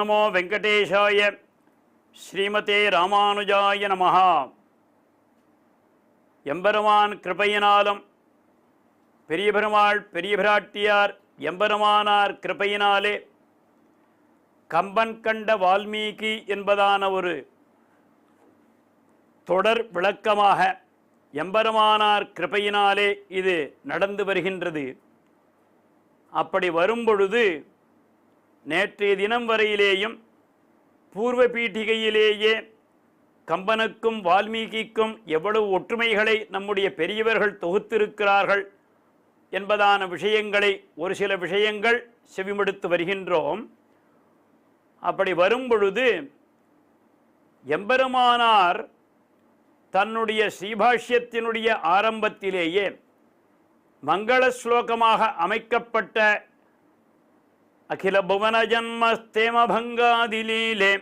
நமோ வெங்கடேஷாய. ஸ்ரீமதே ராமானுஜாய நமஹ. எம்பெருமான் கிருபையினாலும் பெரிய பெருமாள் பெரிய பிராட்டியார் எம்பெருமானார் கிருபையினாலே கம்பன் கண்ட வால்மீகி என்பதான ஒரு தொடர் விளக்கமாக எம்பெருமானார் கிருபையினாலே இது நடந்து வருகின்றது. அப்படி வரும்பொழுது நேற்றைய தினம் வரையிலேயும் பூர்வ பீட்டிகையிலேயே கம்பனுக்கும் வால்மீகிக்கும் எவ்வளவு ஒற்றுமைகளை நம்முடைய பெரியவர்கள் தொகுத்திருக்கிறார்கள் என்பதான விஷயங்களை ஒரு சில விஷயங்கள் செவிமடுத்து வருகின்றோம். அப்படி வரும்பொழுது எம்பெருமானார் தன்னுடைய ஸ்ரீபாஷ்யத்தினுடைய ஆரம்பத்திலேயே மங்கள ஸ்லோகமாக அமைக்கப்பட்ட அகில புவன ஜன்மஸ்தேம பங்காதிலீலே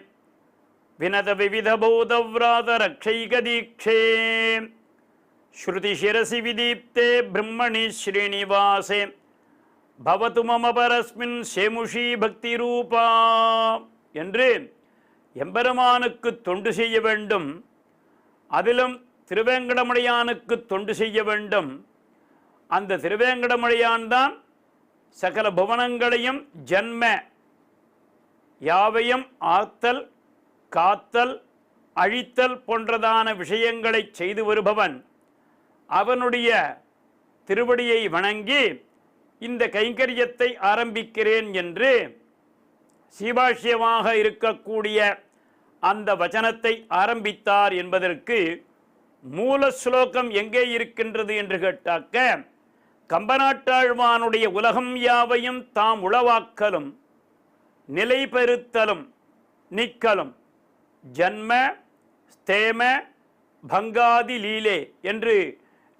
வினத விவித பூதவ்ராத ரக்ஷைக தீக்ஷே ஸ்ருதி சிரசி விதீப்தே பிரம்மணி ஸ்ரீனிவாசே பவது மம பரஸ்மின் சேமுஷி பக்தி ரூபா என்று எம்பெருமானுக்கு தொண்டு செய்ய வேண்டும். அதிலும் திருவேங்கடமுடையானுக்கு தொண்டு செய்ய வேண்டும். அந்த திருவேங்கடமுடையான் தான் சகல புவனங்களையும் ஜன்ம யாவையும் ஆத்தல் காத்தல் அழித்தல் போன்றதான விஷயங்களை செய்து வருபவன். அவனுடைய திருவடியை வணங்கி இந்த கைங்கரியத்தை ஆரம்பிக்கிறேன் என்று சீபாஷ்யமாக இருக்கக்கூடிய அந்த வச்சனத்தை ஆரம்பித்தார் என்பதற்கு மூல ஸ்லோகம் எங்கே இருக்கின்றது என்று கேட்டாக்க கம்பநாட்டாழ்வானுடைய உலகம் யாவையும் தாம் உளவாக்கலும் நிலை பெறுத்தலும் நிக்கலும் ஜன்ம ஸ்தேம பங்காதி லீலே என்று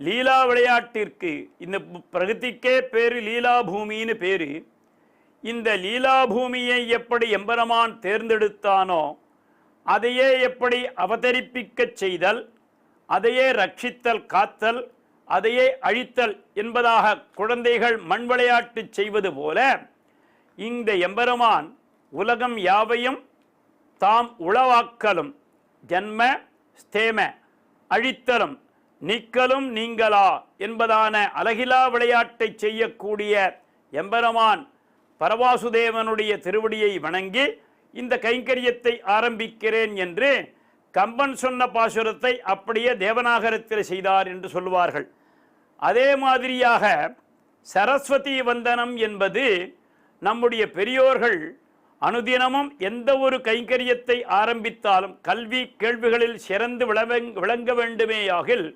லீலா விளையாட்டிற்கு இந்த பிரகதிக்கே பேரு லீலா பூமின்னு பேரு. இந்த லீலா பூமியை எப்படி எம்பெருமான் தேர்ந்தெடுத்தானோ அதையே எப்படி அவதரிப்பிக்கச் செய்தல், அதையே ரட்சித்தல் காத்தல், அதையே அழித்தல் என்பதாக குழந்தைகள் மண் விளையாட்டு செய்வது போல இந்த எம்பெருமான் உலகம் யாவையும் தாம் உளவாக்கலும் ஜன்ம ஸ்தேம அழித்தலும் நீக்கலும் நீங்களா என்பதான அலகிலா விளையாட்டை செய்யக்கூடிய எம்பெருமான் பரவாசுதேவனுடைய திருவடியை வணங்கி இந்த கைங்கரியத்தை ஆரம்பிக்கிறேன் என்று கம்பன் சொன்ன பாசுரத்தை அப்படியே தேவநாகரத்தில் செய்தார் என்று சொல்லுவார்கள். அதே மாதிரியாக சரஸ்வதி வந்தனம் என்பது நம்முடைய பெரியோர்கள் அனுதினமும் எந்த ஒரு கைங்கரியத்தை ஆரம்பித்தாலும் கல்வி கேள்விகளில் சிறந்து விளங்க வேண்டுமேயாகில்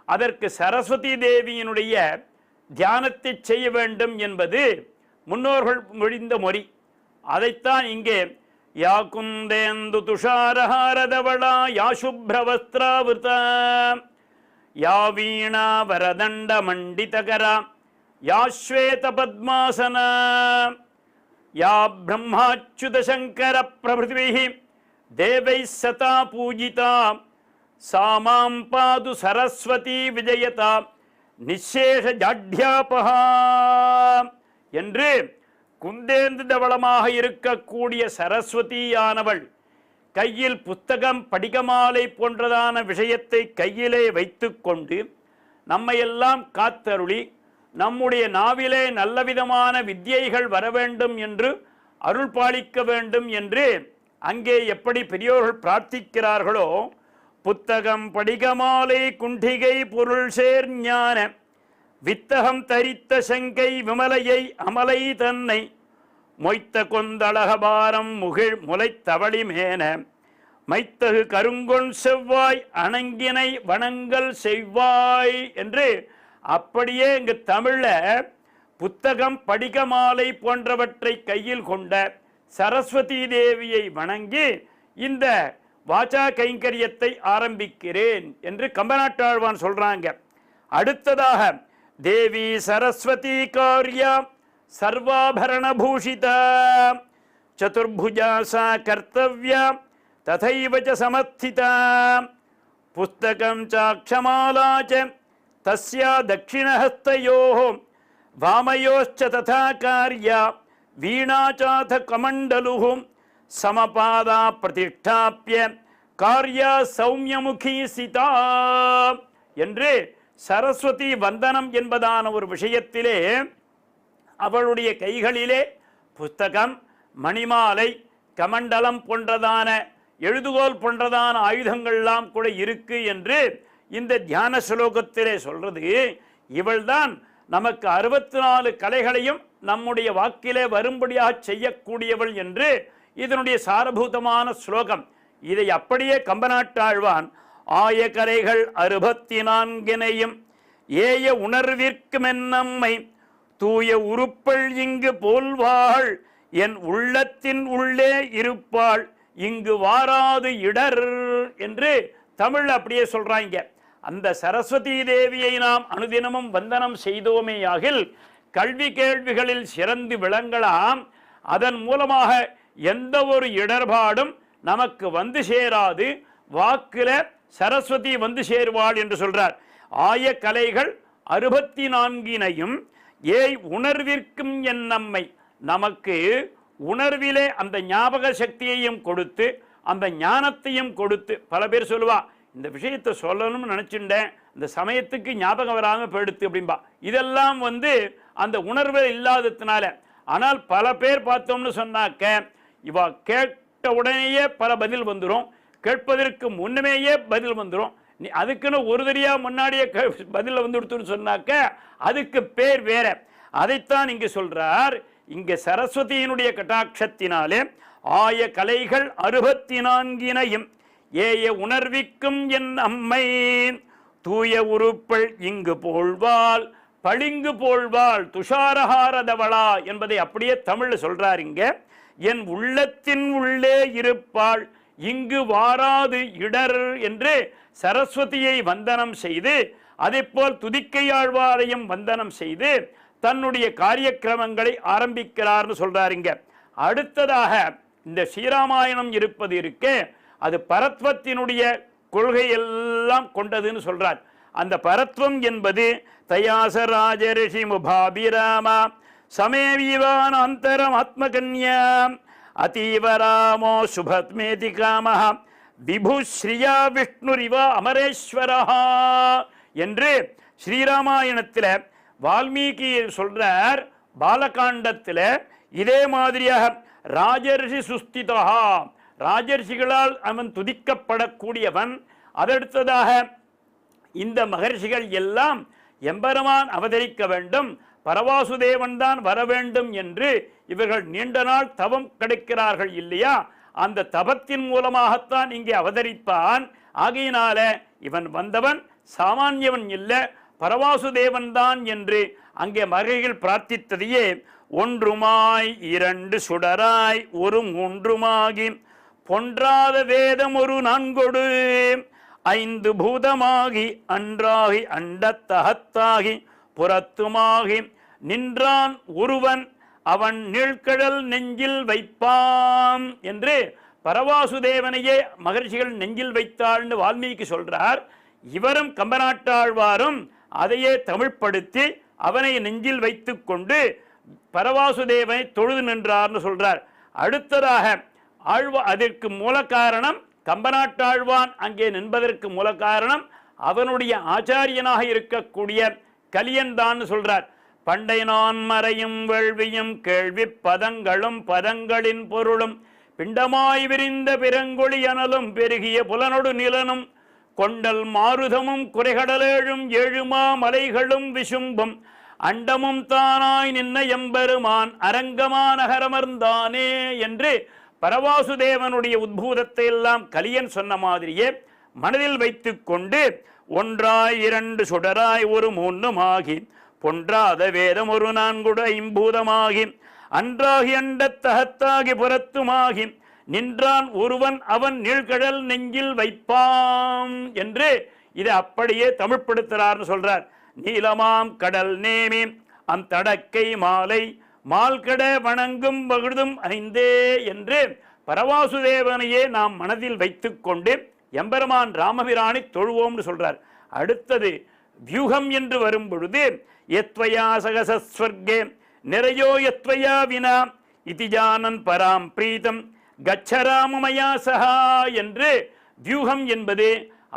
அதற்கு சரஸ்வதி தேவியினுடைய தியானத்தை செய்ய வேண்டும் என்பது முன்னோர்கள் மொழிந்த மொழி. அதைத்தான் இங்கே யா குந்தேந்து துஷாரஹாரதவளா யா சுப்ரவஸ்திராவிருதா யா வீணா வரதண்ட மண்டிதகரா யா ஸ்வேத பத்மாசனா யா பிரம்மாச்சுத சங்கர பிரபிருதிபிஹ தேவைः சதா பூஜிதா சாமாம் பாது சரஸ்வதி விஜயதா நிசேஷ ஜாட்யாபஹா என்று குந்தேந்து தவளமாக இருக்கக்கூடிய சரஸ்வதியானவள் கையில் புத்தகம் படிகமாலை போன்றதான விஷயத்தை கையிலே வைத்து கொண்டு நம்மையெல்லாம் காத்தருளி நம்முடைய நாவிலே நல்லவிதமான வித்யைகள் வர வேண்டும் என்று அருள் பாலிக்க வேண்டும் என்று அங்கே எப்படி பெரியோர்கள் பிரார்த்திக்கிறார்களோ புத்தகம் படிகமாலை குண்டிகை பொருள் சேர் ஞான வித்தகம் தரித்த சங்கை விமலையை அமலை தன்னை மொய்த்த கொந்தளகபாரம் முகிழ் முளைத்தவளி மேன மைத்தகு கருங்கொன் செவ்வாய் அணங்கினை வணங்கல் செவ்வாய் என்று அப்படியே இங்கு தமிழில் புத்தகம் படிகமாலை போன்றவற்றை கையில் கொண்ட சரஸ்வதி தேவியை வணங்கி இந்த வாச்சா கைங்கரியத்தை ஆரம்பிக்கிறேன் என்று கம்பநாட்டாழ்வான் சொல்றாங்க. அடுத்ததாக தேவி சரஸ்வதி கார்யா சர்வாபரண பூஷிதா சதுர்புஜா சா கர்த்தவ்யா ததைவ ச சமஸ்திதா புஸ்தகம் சாக்ஷமாலா ச தஸ்யா தட்சிணஹஸ்தயோः வாமயோश्च ததா கார்யா வீணா சாத கமண்டலுः சமபாதா பிரதிஷ்டாப்பிய கார்யா சௌமியமுகி சிதா என்று சரஸ்வதி வந்தனம் என்பதான ஒரு விஷயத்திலே அவளுடைய கைகளிலே புஸ்தகம், மணிமாலை, கமண்டலம் போன்றதான எழுதுகோல் போன்றதான ஆயுதங்கள்லாம் கூட இருக்கு என்று இந்த தியான ஸ்லோகத்திலே சொல்றது. இவள்தான் நமக்கு 64 கலைகளையும் நம்முடைய வாக்கிலே வரும்படியாக செய்யக்கூடியவள் என்று இதனுடைய சாரபூதமான ஸ்லோகம். இதை அப்படியே கம்பநாட்டாழ்வான் ஆய கலைகள் 64 ஏய உணர்விற்குமென்னம்மை தூய உருப்பள் இங்கு போல்வாள் என் உள்ளத்தின் உள்ளே இருப்பாள் இங்கு வாராது இடர் என்று தமிழ் அப்படியே சொல்றாங்க. அந்த சரஸ்வதி தேவியை நாம் அனுதினமும் வந்தனம் செய்தோமேயாகில் கல்வி கேள்விகளில் சிறந்து விளங்கலாம். அதன் மூலமாக எந்த ஒரு இடர்பாடும் நமக்கு வந்து சேராது. வாக்குல சரஸ்வதி வந்து சேருவாள் என்று சொல்றார். ஆய கலைகள் 64 ஏய் உணர்விற்கும் என் நம்மை நமக்கு உணர்விலே அந்த ஞாபக சக்தியையும் கொடுத்து அந்த ஞானத்தையும் கொடுத்து. பல பேர் சொல்லுவா, இந்த விஷயத்தை சொல்லணும்னு நினச்சிட்டேன், இந்த சமயத்துக்கு ஞாபகம் வராமல் போயிடுத்து அப்படின்பா. இதெல்லாம் அந்த உணர்வு இல்லாததுனால. ஆனால் பல பேர் பார்த்தோம்னு சொன்னாக்க இவா கேட்ட உடனேயே பல பதில் வந்துடும், கேட்பதற்கு முன்னமேயே பதில் வந்துடும். நீ அதுக்குன்னு ஒரு தெரியா முன்னாடியே பதில் வந்துடுத்துன்னு சொன்னாக்க அதுக்கு பேர் வேற. அதைத்தான் இங்கு சொல்றார். இங்கே சரஸ்வதியினுடைய கட்டாட்சத்தினாலே ஆய கலைகள் 64 ஏய உணர்விக்கும் என் அம்மை தூய உருப்பள் இங்கு போழ்வாள் பளிங்கு போழ்வாள் துஷாரஹாரதவளா என்பதை அப்படியே தமிழ் சொல்றார். இங்க என் உள்ளத்தின் உள்ளே இருப்பாள் இங்கு வாராது இடர் என்று சரஸ்வதியை வந்தனம் செய்து அதேபோல் துதிக்கையாழ்வாரையும் வந்தனம் செய்து தன்னுடைய காரியக்கிரமங்களை ஆரம்பிக்கிறார்னு சொல்றாருங்க. அடுத்ததாக இந்த ஸ்ரீராமாயணம் இருப்பது இருக்கே, அது பரத்வத்தினுடைய கொள்கையெல்லாம் கொண்டதுன்னு சொல்றார். அந்த பரத்வம் என்பது தயாசராஜ ரிஷி முபாபிராமா சமேவிவான் அந்தரம் ஆத்மகன்யா அதீவராமோ சுபத்மேதி காமஹ விபு ஸ்ரீயா விஷ்ணுரிவா அமரேஸ்வரா என்று ஸ்ரீராமாயணத்தில் வால்மீகி சொல்றார். பாலகாண்டத்தில் இதே மாதிரியாக ராஜர்ஷி சுஸ்திதா ராஜர்ஷிகளால் அவன் துதிக்கப்படக்கூடியவன். அதடுத்ததாக இந்த மகர்ஷிகள் எல்லாம் எம்பெருமான் அவதரிக்க வேண்டும், பரவாசுதேவன் தான் வர வேண்டும் என்று இவர்கள் நீண்ட நாள் தவம் கிடைக்கிறார்கள் இல்லையா? அந்த தபத்தின் மூலமாகத்தான் இங்கே அவதரிப்பான். ஆகையினால இவன் வந்தவன் சாமானியவன் இல்லை, பரவாசுதேவன் தான் என்று அங்கே மகர்கள் பிரார்த்தித்ததையே ஒன்றுமாய் இரண்டு சுடராய் ஒரு மூன்றுமாகி பொன்றாத வேதம் ஒரு நான்கொடு ஐந்து பூதமாகி அன்றாகி அண்டத்தகத்தாகி புறத்துமாகி நின்றான் ஒருவன் அவன் நீழ்கடல் நெஞ்சில் வைப்பான் என்று பரவாசுதேவனையே மகர்ஷிகள் நெஞ்சில் வைத்தாள்னு வால்மீகி சொல்றார். இவரும் கம்பநாட்டாழ்வாரும் அதையே தமிழ்படுத்தி அவனை நெஞ்சில் வைத்து கொண்டு பரவாசுதேவனை தொழுது நின்றார்னு சொல்றார். அடுத்ததாக அதற்கு மூல காரணம் கம்பநாட்டாழ்வான் அங்கே நின்பதற்கு மூல காரணம் அவனுடைய ஆச்சாரியனாக இருக்கக்கூடிய கலியன் தான் சொல்றார். பண்டை நான் மறையும் வேள்வியும் கேள்வி பதங்களும் பதங்களின் பொருளும் பிண்டமாய் விரிந்த பிறங்கொழி அனலும் பெருகிய புலனொடு நிலனும் கொண்டல் மாருதமும் குறைகடலேழும் ஏழுமா மலைகளும் விசும்பும் அண்டமும் தானாய் நின்ன எம்பெருமான் அரங்கமா நகரமர்ந்தானே என்று பரவாசுதேவனுடைய உத்பூதத்தை எல்லாம் கலியன் சொன்ன மாதிரியே மனதில் வைத்து கொண்டு ஒன்றாய் இரண்டு சுடராய் ஒரு மூன்றுமாகி பொன்றாத வேதம் ஒரு நான்குடு ஐம்பூதமாகி அன்றாகி அண்டத்தகத்தாகி புறத்துமாகி நின்றான் ஒருவன் அவன் நீழ்கடல் நெஞ்சில் வைப்பான் என்று இதை அப்படியே தமிழ்படுத்துறார்னு சொல்றார். நீலமாம் கடல் நேமி அந்தடக்கை மாலை மால்கட வணங்கும் பகுதும் ஐந்தே என்று பரவாசுதேவனையே நாம் மனதில் வைத்து கொண்டு எம்பெருமான் ராமபிரானை தொழுவோம்னு சொல்றார். அடுத்தது வியூகம் என்று வரும் பொழுது எத்வயா சகசஸ்வர்கே நிறையோ எத்வயா வினா இதிஜானன் பராம் பிரீதம் கச்சராமமயா சஹா என்று வியூகம் என்பது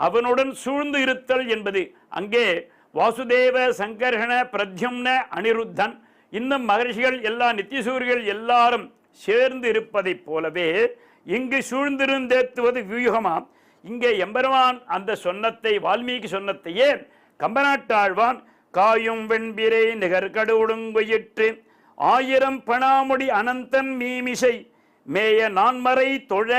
அவனுடன் சூழ்ந்து இருத்தல் என்பது. அங்கே வாசுதேவ, சங்கர்ஷண, பிரத்யும்ன, அனிருத்தன், இன்னும் மகர்ஷிகள் எல்லா நித்தியசூரிகள் எல்லாரும் சேர்ந்து இருப்பதைப் போலவே இங்கு சூழ்ந்திருந்தேத்துவது வியூகமாம். இங்கே எம்பெருமான் அந்த சொன்னத்தை, வால்மீகி சொன்னத்தையே கம்பநாட்டாழ்வான் காயும் வெண்பிரை நிகர்கடுடுங்குயிற்று ஆயிரம் பணாமுடி அனந்தன் மீமிசை மேய நான்மறை தொழ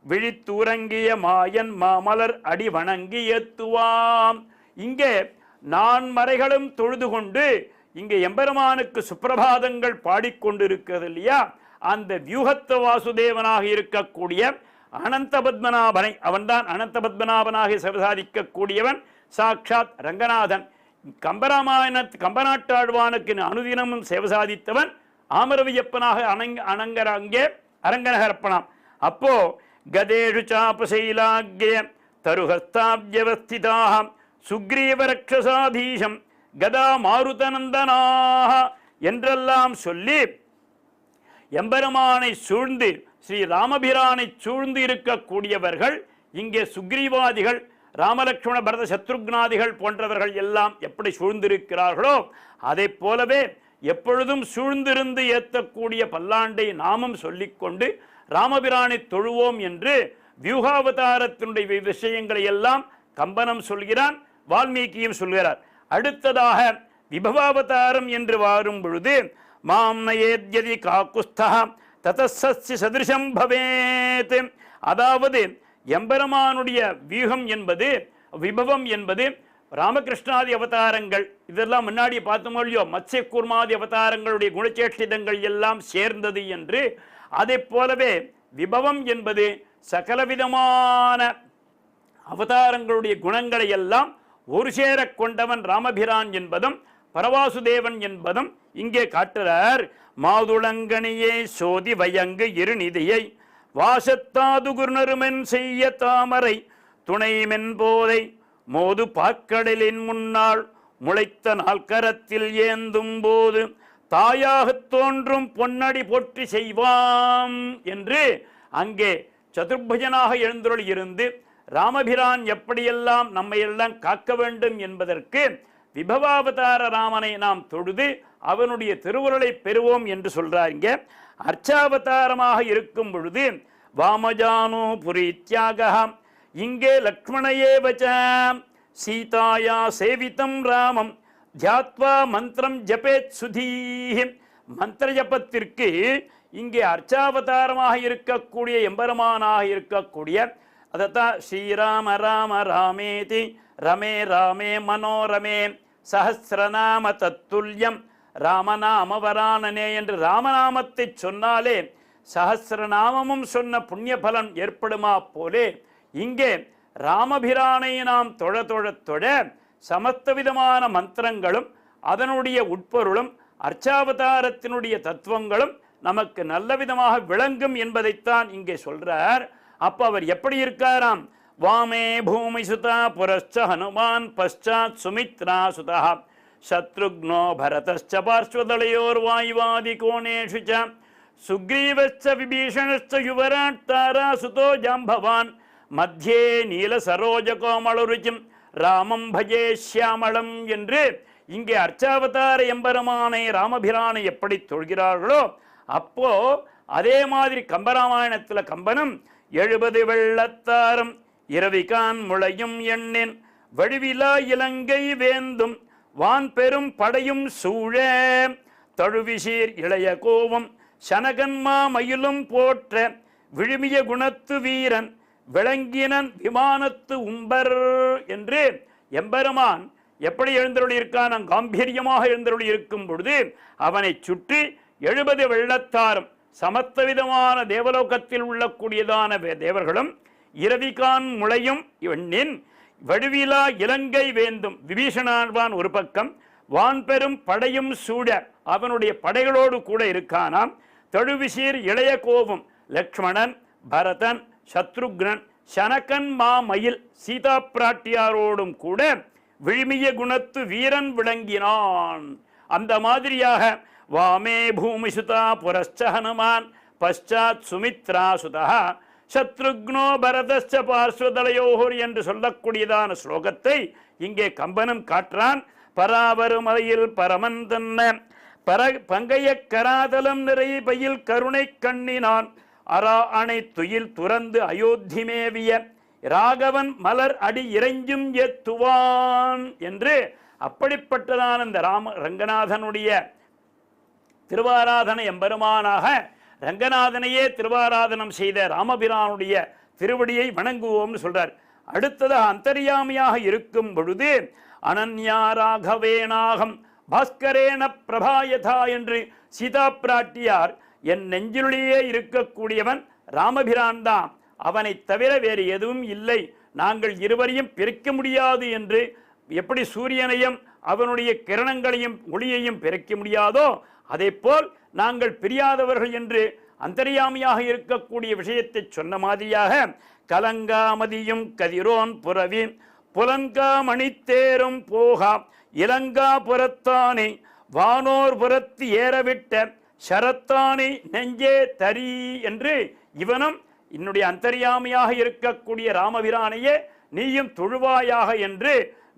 விழித்துறங்கிய மாயன் மாமலர் அடி வணங்கி ஏத்துவாம். இங்கே நான்மறைகளும் தொழுது கொண்டு இங்கே எம்பெருமானுக்கு சுப்பிரபாதங்கள் பாடிக்கொண்டிருக்கிறது இல்லையா? அந்த வியூகத்த வாசுதேவனாக இருக்கக்கூடிய அனந்த பத்மநாபனை, அவன்தான் அனந்த பத்மநாபனாக சிவசாதிக்கக்கூடியவன் சாட்சாத் ரங்கநாதன். கம்பநாட்டாழ்வானுக்கு அனுதினமும் சேவசாதித்தவன் ஆமரவியப்பனாக அங்கே அரங்கநகரப்பனாம். அப்போ கதேஷு சாபசைலாக்ய தருஹஸ்தாப்யவஸ்திதாக சுக்ரீவ ரக்ஷசாதீஷம் கதா மாருதநந்தனாக என்றெல்லாம் சொல்லி எம்பெருமானை சூழ்ந்து ஸ்ரீ ராமபிரானை சூழ்ந்து இருக்கக்கூடியவர்கள் இங்கே சுக்ரீவாதிகள், ராமலட்சுமண பரத சத்ருக்னாதிகள் போன்றவர்கள் எல்லாம் எப்படி சூழ்ந்திருக்கிறார்களோ அதை போலவே எப்பொழுதும் சூழ்ந்திருந்து ஏற்றக்கூடிய பல்லாண்டை நாமும் சொல்லிக்கொண்டு ராமபிரானை தொழுவோம் என்று வியூகாவதாரத்தினுடைய விஷயங்களை எல்லாம் கம்பனம் சொல்கிறான், வால்மீகியும் சொல்கிறார். அடுத்ததாக விபவாவதாரம் என்று வாரும் பொழுது மாம் நயேத்யதி காக்குஸ்தா ததஸ்ஸஸ்ய சதிருஷம் பவேத், அதாவது எம்பெருமானுடைய வியூகம் என்பது, விபவம் என்பது ராமகிருஷ்ணாதி அவதாரங்கள் இதெல்லாம் முன்னாடி பார்த்தோமோ இல்லையோ, மத்ஸ்ய கூர்மாதி அவதாரங்களுடைய குணச்சேஷ்டிதங்கள் எல்லாம் சேர்ந்தது என்று. அதை போலவே விபவம் என்பது சகலவிதமான அவதாரங்களுடைய குணங்களை எல்லாம் ஒரு சேர கொண்டவன் ராமபிரான் என்பதும் பரவாசுதேவன் என்பதும் இங்கே காட்டுறார். மாதுளங்கனியே சோதி வயங்கு இருநிதியை வாசத்தாது குருணருமென் செய்ய தாமரை துணை மென்போதை மோது பாக்கடலின் முன்னாள் முளைத்த நால்கரத்தில் ஏந்தும் போது தாயாகத் தோன்றும் பொன்னடி போற்றி செய்வாம் என்று அங்கே சதுர்புஜனாக எழுந்தருள் இருந்து ராமபிரான் எப்படியெல்லாம் நம்மையெல்லாம் காக்க வேண்டும் என்பதற்கு விபவாவதார ராமனை நாம் தொழுது அவனுடைய திருவுருளை பெறுவோம் என்று சொல்றார். இங்கே அர்ச்சாவதாரமாக இருக்கும் பொழுது வாமஜானோ புரீத்யாக, இங்கே லக்ஷ்மணையே வச்ச சீதாயா சேவிதம் ராமம் தியாத்வா மந்திரம் ஜபேத் சுதீஹி, மந்திர ஜபத்திற்கு இங்கே அர்ச்சாவதாரமாக இருக்கக்கூடிய எம்பெருமானாக இருக்கக்கூடிய அதைத்தான் ஸ்ரீராம ராம ராமேதி ரமே ராமே மனோரமே சஹஸ்ரநாம தத்துல்யம் ராமநாமவரானனே என்று ராமநாமத்தை சொன்னாலே சஹஸ்ரநாமமும் சொன்ன புண்ணிய பலன் ஏற்படுமா போலே இங்கே ராமபிரானை நாம் தொழ தொழ தொழ சமஸ்த விதமான மந்திரங்களும் அதனுடைய உட்பொருளும் அர்ச்சாவதாரத்தினுடைய தத்துவங்களும் நமக்கு நல்ல விதமாக விளங்கும் என்பதைத்தான் இங்கே சொல்றார். அப்ப அவர் எப்படி இருக்காராம்? வாமே பூமி சுதா புரஸ்ச ஹனுமான் பశ్చాத் சுமித்ரா சுதா சத்ருக்னோ பரதஸ்ச பார்ஸ்வதலயோர் வாயுவாதி கோணேஷு ச சுக்ரீவஸ்ச விபீஷணஸ்ச யுவராட் தாரா சுதோ ஜாம்பவான் மத்தியே நீல சரோஜ கோமளருச்சிம் ராமம் பஜே ஷியாமளம் என்று இங்கே அர்ச்சாவதார எம்பெருமானை ராமபிரானை எப்படி தொழுகிறார்களோ அப்போ அதே மாதிரி கம்பராமாயணத்தில் கம்பனும் 70 வெள்ளத்தாரும் இரவிகான் முளையும் எண்ணின் வடிவிலா இலங்கை வேந்தும் வான் பெரும் படையும் சூழ தழுவிசீர் இளைய கோவம் சனகன்மா மயிலும் போற்ற விழுமிய குணத்து வீரன் விளங்கினன் விமானத்து உம்பர் என்று எம்பெருமான் எப்படி எழுந்தருளி இருக்கான்? காம்பீரியமாக எழுந்தருளி இருக்கும் பொழுது அவனை சுற்றி 70 வெள்ளத்தாரும் சமஸ்த விதமான தேவலோகத்தில் உள்ளக்கூடியதான தேவர்களும் இரவிகான் முளையும் எண்ணின் வடிவிலா இலங்கை வேந்தும் விபீஷணான் ஒரு பக்கம் வான்பெரும் படையும் சூழ அவனுடைய படைகளோடு கூட இருக்கானாம். தழுவிசீர் இளைய கோவும் லக்ஷ்மணன் பரதன் சத்ருக்னன் சனகன் மாமயில் சீதா பிராட்டியாரோடும் கூட விழுமிய குணத்து வீரன் விளங்கினான். அந்த மாதிரியாக வாமே பூமி சுதா புரஸ்ச ஹனுமான் பశ్చాத் சுமித்ரா சுதா சத்ருக்னோ பரதஸ்ச பார்ஸ்வதலயோர் என்று சொல்லக்கூடியதான ஸ்லோகத்தை இங்கே கம்பனும் காட்டுறான். பராவருமலையில் பரமன் தன்ன பங்கைய கராதலம் நிறை பயில் கருணை கண்ணினான் அரா அணை துயில் துறந்து அயோத்திமேவிய ராகவன் மலர் அடி இறைஞ்சும் ஏத்துவான் என்று அப்படிப்பட்டதான இந்த ரங்கநாதனுடைய திருவாராதனை எம்பெருமானாக ரங்கநாதனையே திருவாராதனம் செய்த ராமபிரானுடைய திருவடியை வணங்குவோம்னு சொல்றார். அடுத்ததாக அந்தர்யாமியாக இருக்கும் பொழுது அனன்யா ராகவேனாகம் பாஸ்கரேன பிரபாயதா என்று சீதா பிராட்டியார் என் நெஞ்சிலேயே இருக்கக்கூடியவன் ராமபிரான் தான், அவனை தவிர வேறு எதுவும் இல்லை, நாங்கள் இருவரையும் பிரிக்க முடியாது என்று எப்படி சூரியனையும் அவனுடைய கிரணங்களையும் ஒளியையும் பிரிக்க முடியாதோ அதே போல் நாங்கள் பிரியாதவர்கள் என்று அந்தர்யாமியாக இருக்கக்கூடிய விஷயத்தை சொன்ன மாதிரியாக கலங்காமதியும் கதிரோன் புறவி புலங்கா மணித்தேரும் போகா இலங்கா புறத்தானே வானோர் புறத்து ஏறவிட்ட சரத்தானே நெஞ்சே தரி என்று இவனும் என்னுடைய அந்தர்யாமியாக இருக்கக்கூடிய ராமபிரானையே நீயும் தொழுவாயாக என்று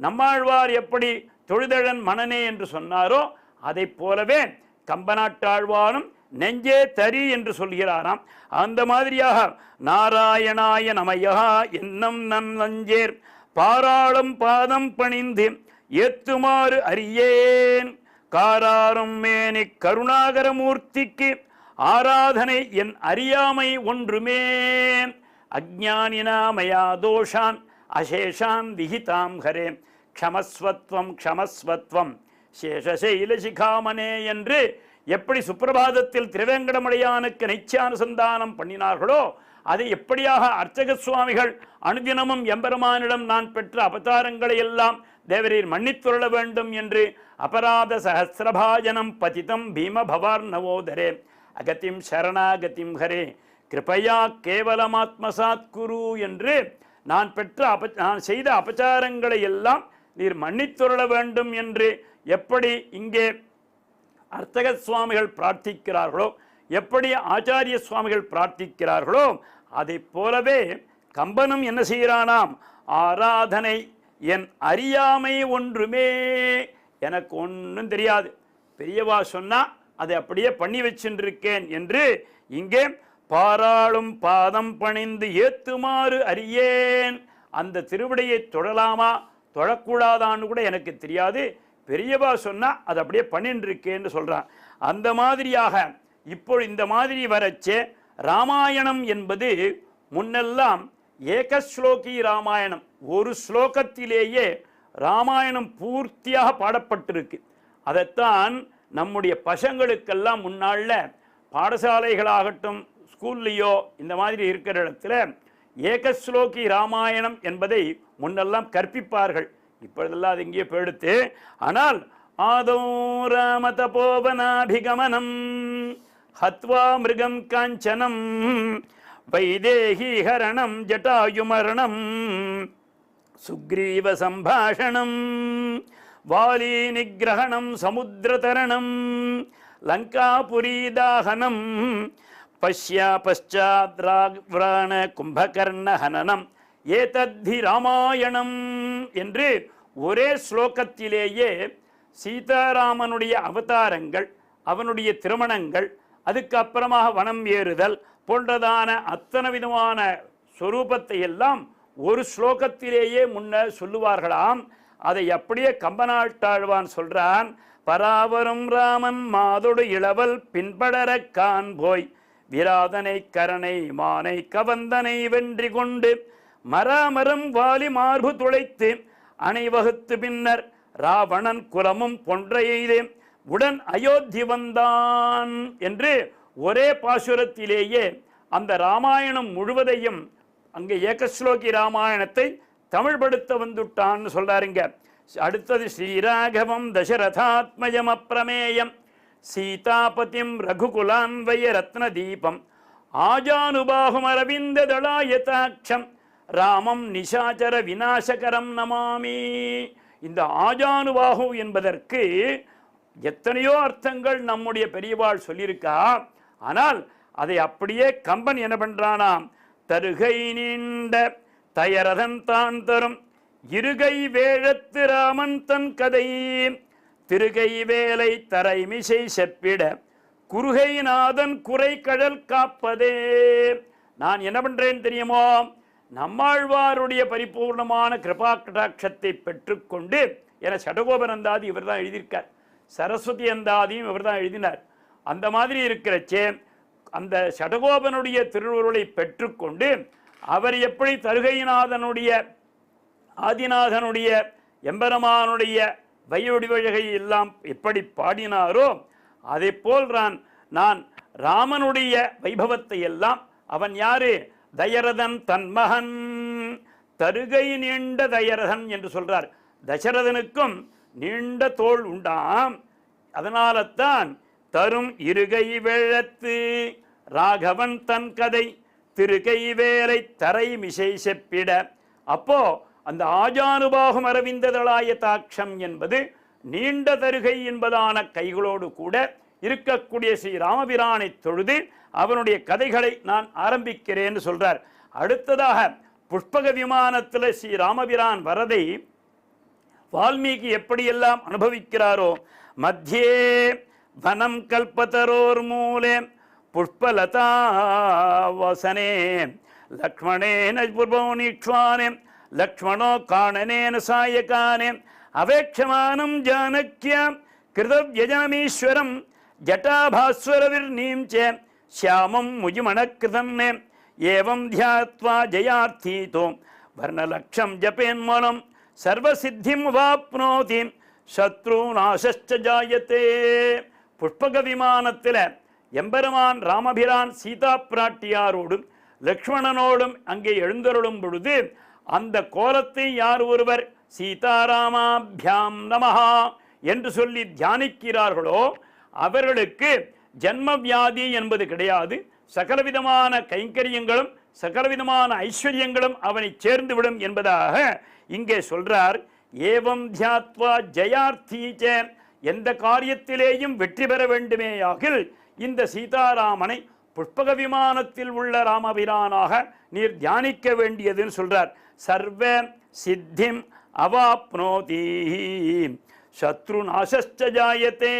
நம்மாழ்வார் எப்படி தொழுதழன் மனனே என்று சொன்னாரோ அதை போலவே கம்பநாட்டாழ்வாரும் நெஞ்சே தரி என்று சொல்கிறாராம். அந்த மாதிரியாக நாராயணாய நமயா என்னும் நன் நஞ்சேர் பாராளும் பாதம் பணிந்து ஏத்துமாறு அறியேன் காராரும் மேனி கருணாகரமூர்த்திக்கு ஆராதனை என் அறியாமை ஒன்றுமே அஜ்ஞானினாமயா தோஷான் அசேஷான் விஹிதாம் ஹரே க்ஷமஸ்வத்வம் க்ஷமஸ்வத்வம் சேஷசைலசிகாமனே என்று எப்படி சுப்பிரபாதத்தில் திருவேங்கடமுடையானுக்கு நிச்சயானுசந்தானம் பண்ணினார்களோ அதை எப்படியாக அர்ச்சக சுவாமிகள் அனுதினமும் எம்பெருமானிடம் நான் பெற்ற அபதாரங்களை எல்லாம் தேவரீர் மன்னித்துள்ள வேண்டும் என்று அபராத சஹசிரபாஜனம் பதிதம் பீம பவார் நவோதரே அகதிம் சரணாகதிம் ஹரே கிருபையா கேவலமாத்மசாத் குரு என்று நான் செய்த அபச்சாரங்களை எல்லாம் நீர் மன்னித்துள்ள வேண்டும் என்று எப்படி இங்கே அர்த்தக சுவாமிகள் பிரார்த்திக்கிறார்களோ, எப்படி ஆச்சாரிய சுவாமிகள் பிரார்த்திக்கிறார்களோ அதை போலவே கம்பனும் என்ன செய்கிறானாம், ஆராதனை என் அறியாமை ஒன்றுமே, எனக்கு ஒன்றும் தெரியாது, பெரியவா சொன்னா அதை அப்படியே பண்ணி வச்சுருக்கேன் என்று இங்கே பாராளும் பாதம் பணிந்து ஏத்துமாறு அறியேன். அந்த திருவிடையை தொழலாமா தொழக்கூடாதான்னு கூட எனக்கு தெரியாது, பெரியவா சொன்னா அது அப்படியே பண்ணிட்டு இருக்கேன்னு சொல்றான். அந்த மாதிரியாக இப்போ இந்த மாதிரி வரச்சே ராமாயணம் என்பது முன்னெல்லாம் ஏகஸ்லோகி ராமாயணம், ஒரு ஸ்லோகத்திலேயே ராமாயணம் பூர்த்தியாக பாடப்பட்டிருக்கு. அதைத்தான் நம்முடைய பசங்களுக்கெல்லாம் முன்னால பாடசாலைகளாகட்டும் ஸ்கூல்லையோ இந்த மாதிரி இருக்கிற இடத்துல ஏகஸ்லோகி ராமாயணம் என்பதை முன்னெல்லாம் கற்பிப்பார்கள். இப்பொழுதெல்லாம் அது இங்கே போயிடுத்து. ஆனால் ஆதோ ராம தபோவனாபிகமனம் ஹத்வா மிருகம் காஞ்சனம் வைதேகி ஹரணம் ஜட்டாயுமரணம் சுக்ரீவ சம்பாஷணம் வாலி நிகிரகணம் சமுத்திரதரணம் லங்காபுரீதாஹனம் பஷ்யா பశ్చాத்ராவ்ராண கும்பகர்ண ஹனனம் ஏதத்தி ராமாயணம் என்று ஒரே ஸ்லோகத்திலேயே சீதாராமனுடைய அவதாரங்கள், அவனுடைய திருமணங்கள், அதுக்கப்புறமாக வனம் ஏறுதல் போன்றதான அத்தனை விதமான ஸ்வரூபத்தை எல்லாம் ஒரு ஸ்லோகத்திலேயே முன்னர் சொல்லுவார்களாம். அதை அப்படியே கம்பநாட்டாழ்வான் சொல்றான். பராவரும் ராமன் மாதொடு இளவல் பின்படர கான் போய் விராதனை கரணை மானை கவந்தனை வென்றி கொண்டு மராமரம் வாலி மார்பு துளைத்து அணைவகுத்து பின்னர் ராவணன் குலமும் பொன்ற எய்து உடன் அயோத்தி வந்தான் என்று ஒரே பாசுரத்திலேயே அந்த ராமாயணம் முழுவதையும் அங்கே ஏகஸ்லோகி ராமாயணத்தை தமிழ்படுத்த வந்துட்டான்னு சொல்றாருங்க. அடுத்தது ஸ்ரீராகவம் தசரதாத்மயம் அப்பிரமேயம் சீதாபதிம் ரகுகுலான்வய ரத்ன தீபம் ஆஜானுபாகும் அரவிந்த தளாயதாட்சம் ராமம் நிஷாச்சர விநாசகரம் நமாமி. இந்த ஆஜானுபாகு என்பதற்கு எத்தனையோ அர்த்தங்கள் நம்முடைய பெரியவாள் சொல்லியிருக்கா. ஆனால் அதை அப்படியே கம்பன் என்ன பண்றானாம், தருகை நீண்ட தயரதன் தான் தரும் இருகை வேழத்து ராமன் தன் கதை திருகை வேலை தரைமிசை செப்பிட குறுகை நாதன் குறை கடல் காப்பதே. நான் என்ன பண்றேன் தெரியுமோ, நம்மாழ்வாருடைய பரிபூர்ணமான கிருபா கடாட்சத்தை பெற்றுக்கொண்டு என சடகோபனந்தாதி இவர் தான் எழுதியிருக்கார், சரஸ்வதி அந்தாதியும் இவர் தான் எழுதினார். அந்த மாதிரி இருக்கிறச்சே அந்த சடகோபனுடைய திருவுருளை பெற்றுக்கொண்டு அவர் எப்படி தருகைநாதனுடைய ஆதிநாதனுடைய எம்பெருமானுடைய வையொடிவழகை எல்லாம் எப்படி பாடினாரோ அதை போல் நான் ராமனுடைய வைபவத்தை எல்லாம், அவன் யாரு, தயரதன் தன்மகன், தருகை நீண்ட தயரதன் என்று சொல்றார். தசரதனுக்கும் நீண்ட தோள் உண்டாம், அதனால தான் தரும் இருகை வேழத்து ராகவன் தன் கதை திருகை வேலை தரை மிசை செப்பிட. அப்போ அந்த ஆஜானுபாகும் அரவிந்ததளாய தாட்சம் என்பது நீண்ட தருகை என்பதான கைகளோடு கூட இருக்கக்கூடிய ஸ்ரீ ராமபிரானை தொழுது அவனுடைய கதைகளை நான் ஆரம்பிக்கிறேன்னு சொல்றார். அடுத்ததாக புஷ்பக விமானத்தில் ஸ்ரீ ராமபிரான் வரதை வால்மீகி எப்படியெல்லாம் அனுபவிக்கிறாரோ, மத்தியே வனம் கல்பதரோர் மூலே புஷ்பலதா வசனே லக்ஷ்மணேன பூர்வோனிக்ஷ்வானே லக்ஷ்மணோ காணனேன சாயகானே அவேட்சமானம் ஜானக்யாம் கிருதவ்யஜனமீஸ்வரம் ஜட்டாபாஸ்வர விர்ணீம் ச ஷியாமம் முஜிமணக்கிருதம் ஏவம் தியாத்வா ஜயார்த்தீதோ வர்ணலக்ஷம் ஜபேன்மலம் சர்வசித்திம் வாப்னோதி சத்ருநாசஸ்ச ஜாயத்தே. புஷ்பக விமானத்தில் எம்பெருமான் ராமபிரான் சீதா பிராட்டியாரோடும் லக்ஷ்மணனோடும் அங்கே எழுந்தருளும் பொழுது அந்த கோலத்தை யார் ஒருவர் சீதாராமாபியாம் நமஹா என்று சொல்லி தியானிக்கிறார்களோ அவர்களுக்கு ஜன்ம வியாதி என்பது கிடையாது, சகலவிதமான கைங்கரியங்களும் சகலவிதமான ஐஸ்வர்யங்களும் அவனை சேர்ந்துவிடும் என்பதாக இங்கே சொல்றார். ஏவம் தியாத்வா ஜயார்த்தீச்ச, எந்த காரியத்திலேயும் வெற்றி பெற வேண்டுமேயாகில் இந்த சீதாராமனை புஷ்பக விமானத்தில் உள்ள ராமபிரானாக நீர் தியானிக்க வேண்டியதுன்னு சொல்றார். சர்வ சித்திம் அவாப்னோதி சத்ருநாசஸ்ச ஜாயத்தே,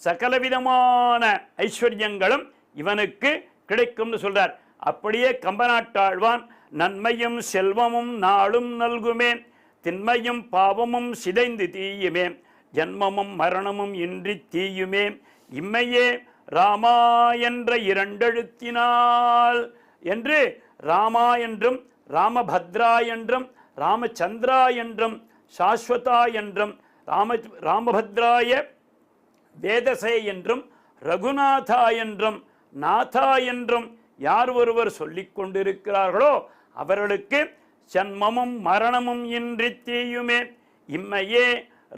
சகலவிதமான ஐஸ்வர்யங்களும் இவனுக்கு கிடைக்கும்னு சொல்றார். அப்படியே கம்பநாட்டாழ்வான் நன்மையும் செல்வமும் நாளும் நல்குமே திண்மையும் பாவமும் சிதைந்து தீயுமே ஜன்மமும் மரணமும் இன்றி தீயுமே இம்மையே ராமா என்ற இரண்டெழுத்தினால் என்று ராமா என்றும் ராமபத்ரா என்றும் ராமச்சந்திரா என்றும் சாஸ்வதா என்றும் ராமபத்ராய வேதசே என்றும் ரகுநாதா என்றும் நாதா என்றும் யார் ஒருவர் சொல்லிக் கொண்டிருக்கிறார்களோ அவர்களுக்கு ஜன்மமும் மரணமும் இன்றி தீயுமே இம்மையே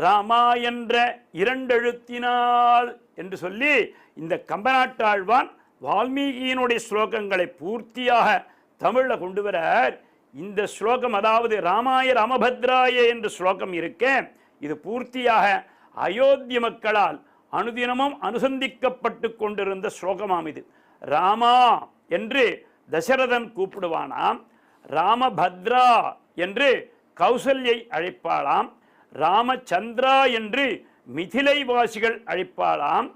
ராமா என்ற இரண்டெழுத்தினால் என்று சொல்லி இந்த கம்பநாட்டாழ்வான் வால்மீகியினுடைய ஸ்லோகங்களை பூர்த்தியாக தமிழில் கொண்டு வர இந்த ஸ்லோகம், அதாவது ராமாய ராமபத்ராய என்ற ஸ்லோகம் இருக்க, இது பூர்த்தியாக அயோத்திய மக்களால் அனுதினமும் அனுசந்திக்கப்பட்டு கொண்டிருந்த ஸ்லோகமாம் இது. ராமா என்று தசரதன் கூப்பிடுவானாம், ராமபத்ரா என்று கௌசல்யை அழைப்பாளாம், ராமச்சந்திரா என்று மிதிலை வாசிகள் அழைப்பாளாம்,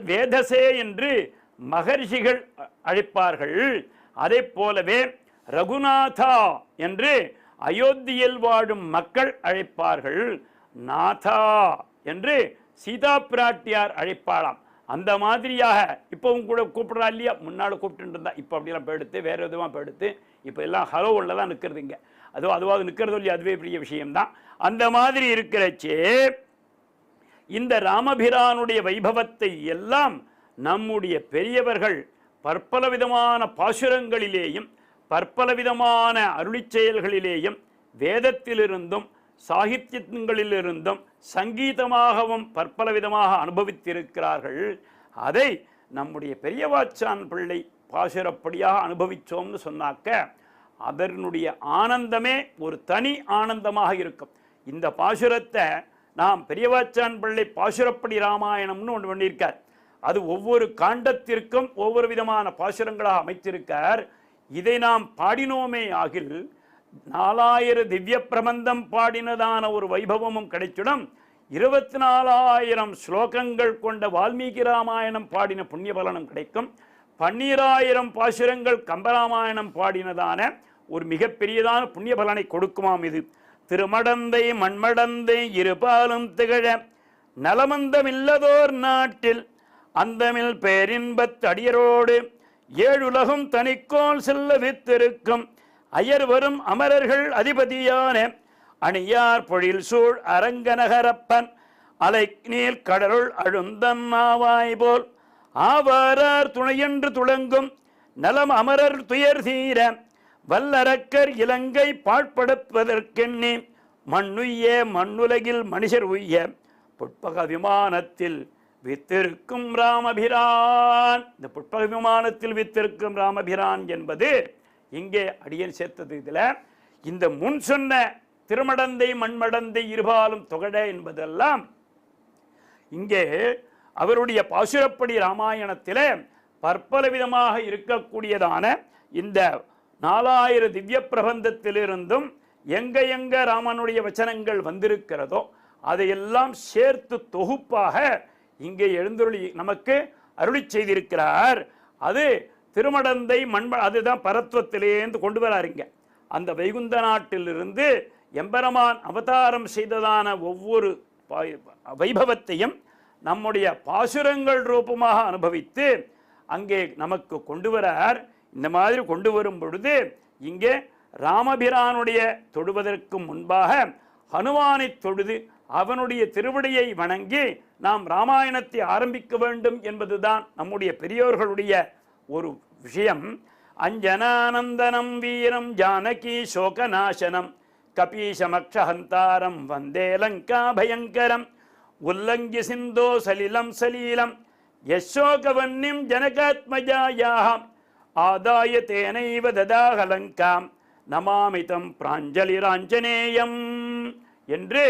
வேதசே என்று மகர்ஷிகள் அழைப்பார்கள். அதே போலவே ரகுநாதா என்று அயோத்தியில் வாழும் மக்கள் அழைப்பார்கள், நாதா என்று சீதா பிராட்டியார் அழைப்பாளாம். அந்த மாதிரியாக இப்போவும் கூட கூப்பிட்றா இல்லையா, முன்னால் கூப்பிட்டு இருந்தா, இப்போ அப்படிலாம் போயிடுத்து வேற விதமாக போயிடுத்து, இப்போ எல்லாம் ஹலோவில் தான் நிற்கிறதுங்க, அதுவாக நிற்கிறது இல்லையா, அதுவே பெரிய விஷயம்தான். அந்த மாதிரி இருக்கிறச்சே இந்த ராமபிரானுடைய வைபவத்தை எல்லாம் நம்முடைய பெரியவர்கள் பற்பல விதமான பாசுரங்களிலேயும் பற்பல விதமான அருளிச் செயல்களிலேயும் வேதத்திலிருந்தும் சாகித்யங்களிலிருந்தும் சங்கீதமாகவும் பற்பல விதமாக அனுபவித்திருக்கிறார்கள். அதை நம்முடைய பெரியவாச்சான் பிள்ளை பாசுரப்படியாக அனுபவித்தோம்னு சொன்னாக்க அதனுடைய ஆனந்தமே ஒரு தனி ஆனந்தமாக இருக்கும். இந்த பாசுரத்தை நாம் பெரியவாச்சான் பிள்ளை பாசுரப்படி ராமாயணம்னு ஒன்று பண்ணியிருக்கார். அது ஒவ்வொரு காண்டத்திற்கும் ஒவ்வொரு விதமான பாசுரங்களாக அமைத்திருக்கார். இதை நாம் பாடினோமே ஆகில் 4000 திவ்ய பிரபந்தம் பாடினதான ஒரு வைபவமும் கிடைச்சிடும். 24,000 ஸ்லோகங்கள் கொண்ட வால்மீகி ராமாயணம் பாடின புண்ணிய பலனும் கிடைக்கும். 12,000 பாசுரங்கள் கம்பராமாயணம் பாடினதான ஒரு மிகப்பெரியதான புண்ணிய பலனை கொடுக்குமாம். இது திருமடந்தை மண்மடந்தை இருபாலும் திகழ நலமந்தமில்லதோர் நாட்டில் அந்தமில் பேரின்பத் அடியரோடு ஏழுலகும் தனிக்கோள் செல்ல வித்திருக்கும் அயர் வரும் அமரர்கள் அதிபதியான அணியார் பொழில் சூழ் அரங்கநகரப்பன் அலை நீர் கடலுள் அழுந்தன் ஆவாய் போல் ஆவாரார் துணையென்று துளங்கும் நலம் அமரர் துயர் தீர வல்லரக்கர் இலங்கை பாழ்படுப்பதற்கெண்ணி மண்ணுய்ய மண்ணுலகில் மனுஷர் உய்ய புட்பக விமானத்தில் வித்திருக்கும் ராமபிரான். இந்த புட்பக விமானத்தில் வித்திருக்கும் ராமபிரான் என்பது இங்கே அடியன் சேர்த்தது. இதில் இந்த முன் சொன்ன திருமடந்தை மண்மடந்தை இருபாலும் தொகட என்பதெல்லாம் இங்கே அவருடைய பாசுரப்படி ராமாயணத்தில் பற்பல விதமாக இருக்கக்கூடியதான இந்த 4000 திவ்ய பிரபந்தத்திலிருந்தும் எங்க ராமனுடைய வச்சனங்கள் வந்திருக்கிறதோ அதையெல்லாம் சேர்த்து தொகுப்பாக இங்கே எழுந்தருளி நமக்கு அருளி செய்திருக்கிறார். அது திருமடந்தை அதுதான் பரத்வத்திலேருந்து கொண்டு வராருங்க. அந்த வைகுந்த நாட்டிலிருந்து எம்பெருமான் அவதாரம் செய்ததான ஒவ்வொரு வைபவத்தையும் நம்முடைய பாசுரங்கள் ரூபமாக அனுபவித்து அங்கே நமக்கு கொண்டு வரார். இந்த மாதிரி கொண்டு வரும் பொழுது இங்கே ராமபிரானுடைய தொடுவதற்கு முன்பாக ஹனுமானை தொழுது அவனுடைய திருவடியை வணங்கி நாம் ராமாயணத்தை ஆரம்பிக்க வேண்டும் என்பதுதான் நம்முடைய பெரியோர்களுடைய ஒரு விஷயம். அஞ்சனானந்தனம் வீரம் ஜானகி சோகநாசனம் கபீசமக்ஷஹந்தாரம் வந்தே லங்கா பயங்கரம் உல்லங்கி சிந்தோ சலிலம் சலீலம் யசோகவன்னிம் ஜனகாத்மஜாயாம் ஆதாய தேனைவ ததாக லங்காம் நமாமிதம் பிராஞ்சலிராஞ்சனேயம் என்று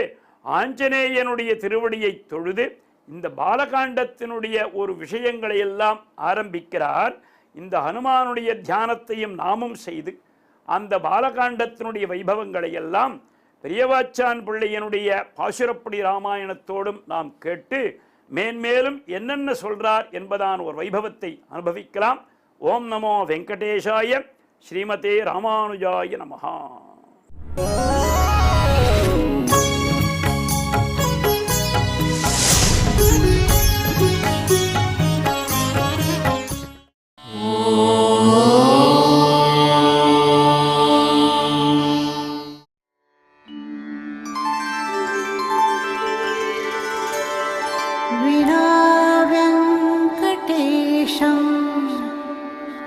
ஆஞ்சநேயனுடைய திருவடியை தொழுது இந்த பாலகாண்டத்தினுடைய ஒரு விஷயங்களை எல்லாம் ஆரம்பிக்கிறார். இந்த ஹனுமானுடைய தியானத்தையும் நாமும் செய்து அந்த பாலகாண்டத்தினுடைய வைபவங்களை எல்லாம் பெரியவாச்சான் பிள்ளையனுடைய பாசுரப்படி ராமாயணத்தோடும் நாம் கேட்டு மேன்மேலும் என்னென்ன சொல்றார் என்பதான ஒரு வைபவத்தை அனுபவிக்கலாம். ஓம் நமோ வெங்கடேஷாய ஸ்ரீமதே ராமானுஜாய நமஹா.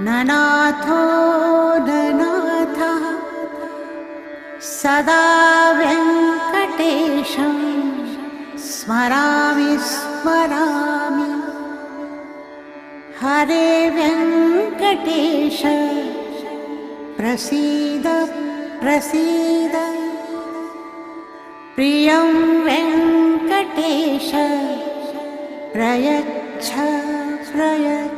ननाथो ननाथः सदा वेङ्कटेशं स्मरामि स्मरामि हरे वेङ्कटेश प्रसीद प्रसीद प्रियं वेङ्कटेश प्रयच्छ प्रयच्छ